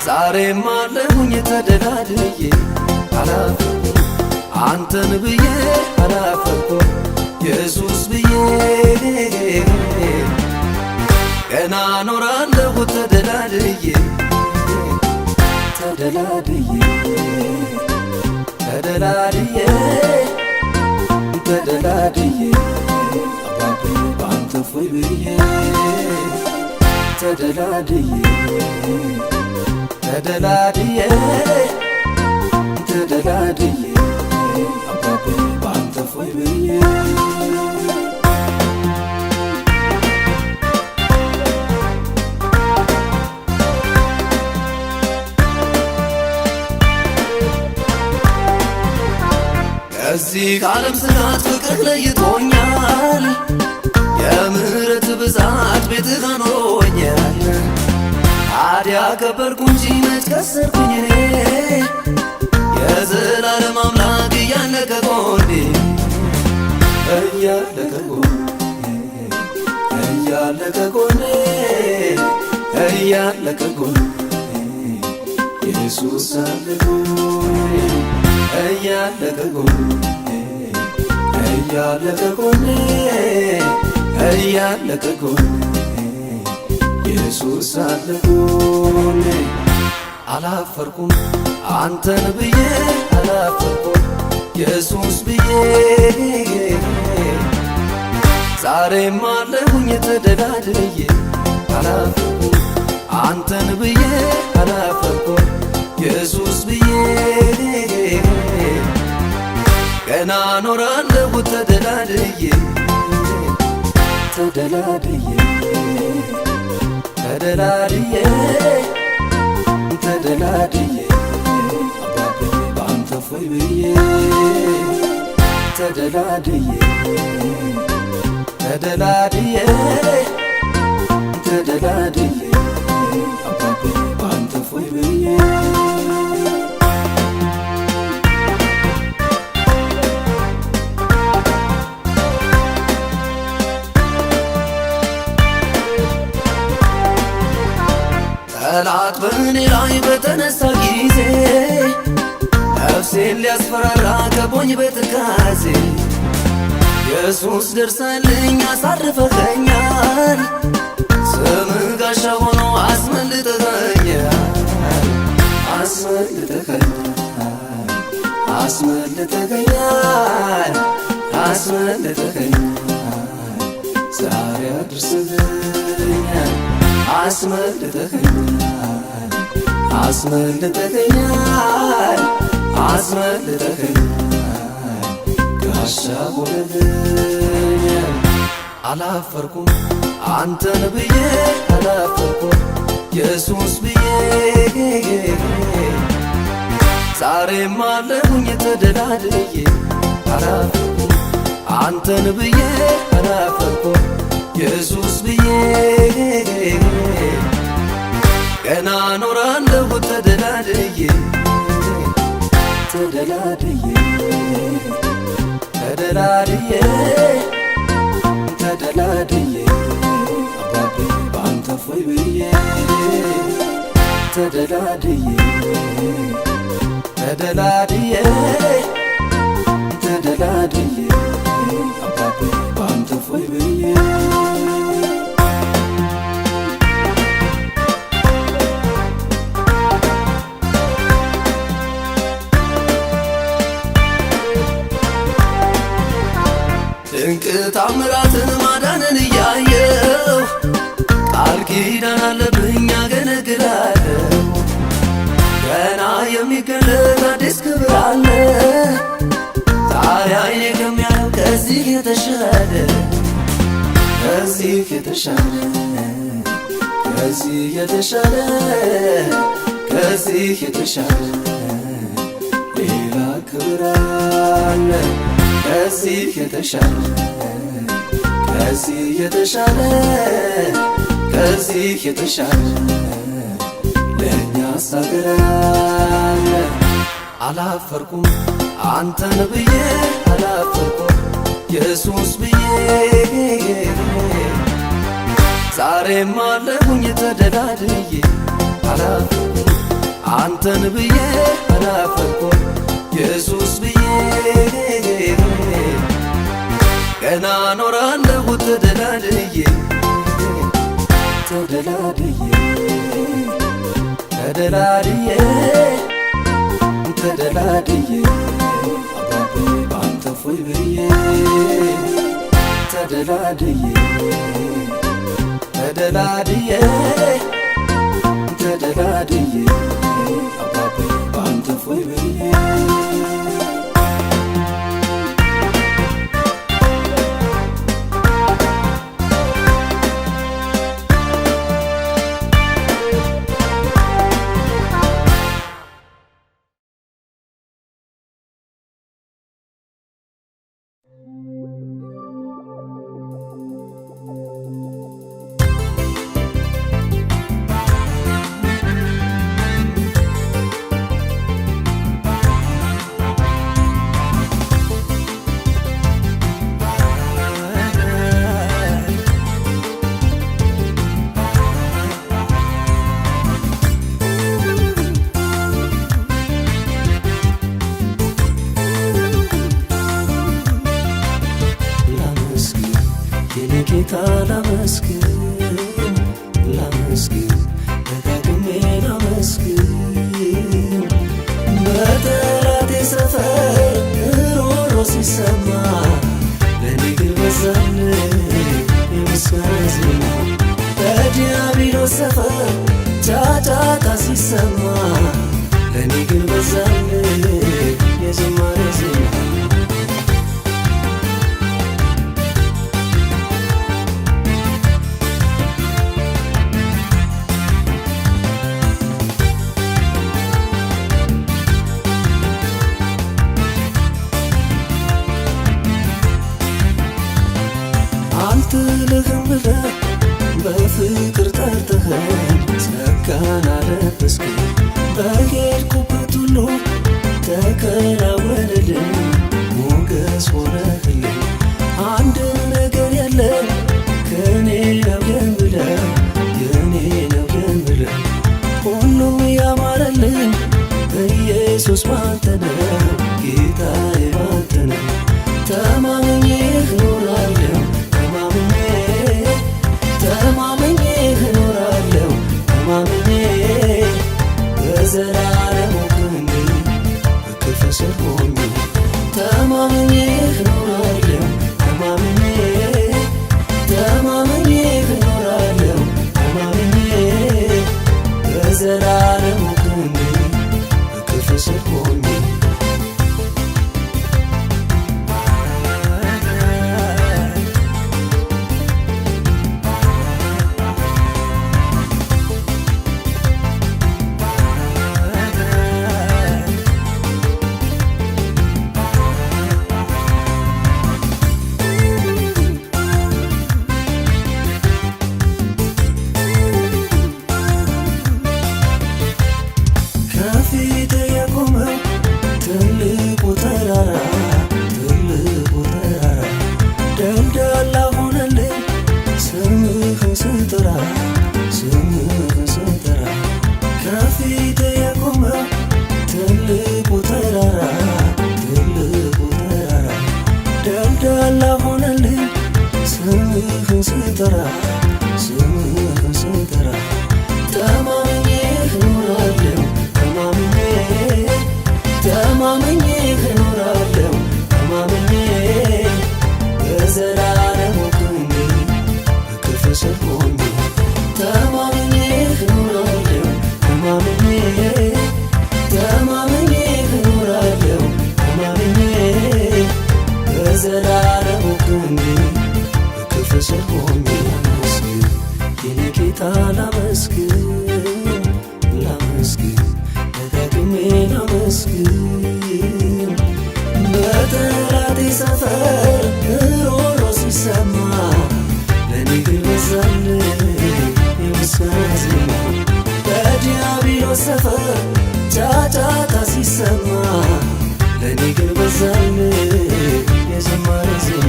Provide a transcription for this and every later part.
ዛሬም አለሁኝ ተደላድዬ አላፈርኩም አንተን ብዬ አላፈርኩም ኢየሱስ ብዬ ገና ኖራለሁ ተደላድዬ ተደላድዬ ተደላድዬ ተደላድዬ አባቴ ባንተ ፎይ ብዬ ተደላድዬ ተደላድዬ ተደላድዬ አባቴ ባንተ ፎይ ብዬ ከዚህ ከዓለም ስጋት ፍቅር ለይቶኛል የምህረት ብዛት ቤትህ አኖሮኛል ታዲያ ከበርኩ እንጂ መች ከሰርኩኝ እኔ የዘላለም አምላክ እያለ ከጎኔ እያለ ከጎኔ እያለ ከጎኔ እያለ ከጎኔ ኢየሱስ አለ ጎኔ እያለ ከጎኔ እያለ ከጎኔ እያለ ከጎኔ ኢየሱስ አለ ጎኔ አላፈርኩም አንተን ብዬ አላፈርኩም ኢየሱስ ብዬ ዛሬም አለሁኝ ተደላድዬ አላፈርኩም አንተን ብዬ አላፈርኩም ኢየሱስ ብዬ ገና ኖራለሁ ተደላድዬ ተደላድዬ ተደላድዬ ተደላድዬ አባቴ ባንተ ፎይ ብዬ ተደላድዬ ተደላድዬ ተደላድዬ አባቴ ባንተ ፎይ ብዬ ጠላት በእኔ ላይ በተነሳ ጊዜ ነፍሴን ሊያስፈራራ ገቦኝ በትካዜ ኢየሱስ ደርሰልኝ አሳርፈኸኛል ስምህ ጋሻ ሆኖ አስመልጠኸኛል አስመልጠኸኛል አስመልጠኸኛል አስመልጠኸኛል ዛሬ አድርሰኸኛል አስመልጠኸኛል አስመልጠኸኛል አስመልጠኸኛል ጋሻ ሆነኸኛል አላፈርኩም አንተን ብዬ አላፈርኩም ኢየሱስ ብዬ ዛሬም አለሁኝ ተደላድዬ አላፈርኩም አንተን ብዬ አላፈርኩም ኢየሱስ ብዬ ገና ኖራለሁ ተደላድዬ ተደላድዬ ተደላድዬ ተደላድዬ አባቴ ባንተ ፎይ ብዬ ተደላድዬ ተደላድዬ ተደላድዬ አባቴ ባንተ ፎይ ብዬ ድንቅ ታምራትን ማዳንን እያየው ቃል ኪዳን አለብኝ አገለግላለሁ ገና የሚገለጥ አዲስ ክብር አለ ታዲያ አይኔ ከሚያየው ከዚህ የተሻለ ከዚህ የተሻለ ከዚህ የተሻለ ከዚህ የተሻለ ሌላ ክብር አለ ከዚህ የተሻለ ከዚህ የተሻለ ከዚህ የተሻለ ለእኛስ አገር አለ አላፈርኩም አንተን ብዬ አላፈርኩም ኢየሱስ ብዬ ዛሬም አለሁኝ ተደላድዬ አላፈርኩም አንተን ብዬ አላፈርኩም ኢየሱስ ብዬ ገና ኖራለሁ ተደላድዬ ተደላድዬ ተደላድዬ ተደላድዬ አባቤ ባንተ ፎይ ብዬ ተደላድዬ ተደላድዬ ተደላድዬ አባቤ ባንተ ፎይ ብዬ ጌታ ላመስግን ላመስግን ደጋግሜ ላመስግን በጠላቴ ሰፈር ሮሮ ሲሰማ ለኔ ግን በዛልኝ የምስጋና ዜማ በዲያብሎስ ሰፈር ጫጫታ ሲሰማ ለኔ ግን በዛልኝ የዝማሬ ዜማ አልጥልህም ብለህ በፍቅር ጠርተኸኝ ጸጋን አለበስከኝ በሄድኩበት ሁሉ ተከናወነልኝ ሞገስ ሆነህልኝ አንድ ነገር የለም ከኔ ነው የምለው የኔ ነው የምለው ሁሉም ያማረልኝ ኢየሱስ ባንተ ነው ጌታዬ ባንተ ነው ተማምኜ እኖራለሁ ተማምኜ እኖራለሁ ተማምኜ በዘላለሙ ክንድ በክፉ ስር ሆኜ ተማምኜ እኖራለሁ ተማምኜ እኖራለሁ ተማምኜ በዘላለሙ ክንድ በክፉ ስር ሆኜ ከፊቴ የቆመው ትልቁ ተራራ ደልዳላ ሆነልኝ ስምህን ስጠራ ተማምኜ እኖራለሁ ተማምኜ እኖራለሁ ተማምኜ በዘላለሙ ክንድ በክፉ ስር ሆኜ ተማምኜ እኖራለሁ ተማምኜ እኖራለሁ ተማምኜ በዘላለሙ ክንድ በክፉ ስር ሆኜ ላመስግን የኔ ጌታ ላመስግን ላመስግን ደጋግሜ ላመስግን በጠላቴ ሰፈር ሮሮ ሲሰማ ለኔ ግን በዛልኝ የምስጋና ዜማ በዲያብሎስ ሰፈር ጫጫታ ሲሰማ ለኔ ግን በዛልኝ የዝማሬ ዜማ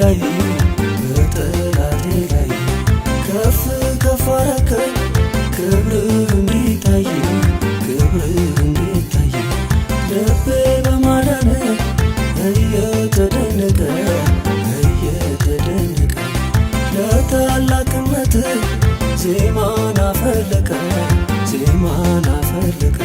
ላይ በጠላቴ ላይ ከፍ ከፍ አረከኝ ክብርህ እንዲታይ ክብርህ እንዲታይ ልቤ በማዳንህ እየተደነቀ እየተደነቀ ለታላቅነትህ ዜማን አፈለቀ ዜማን አፈለቀ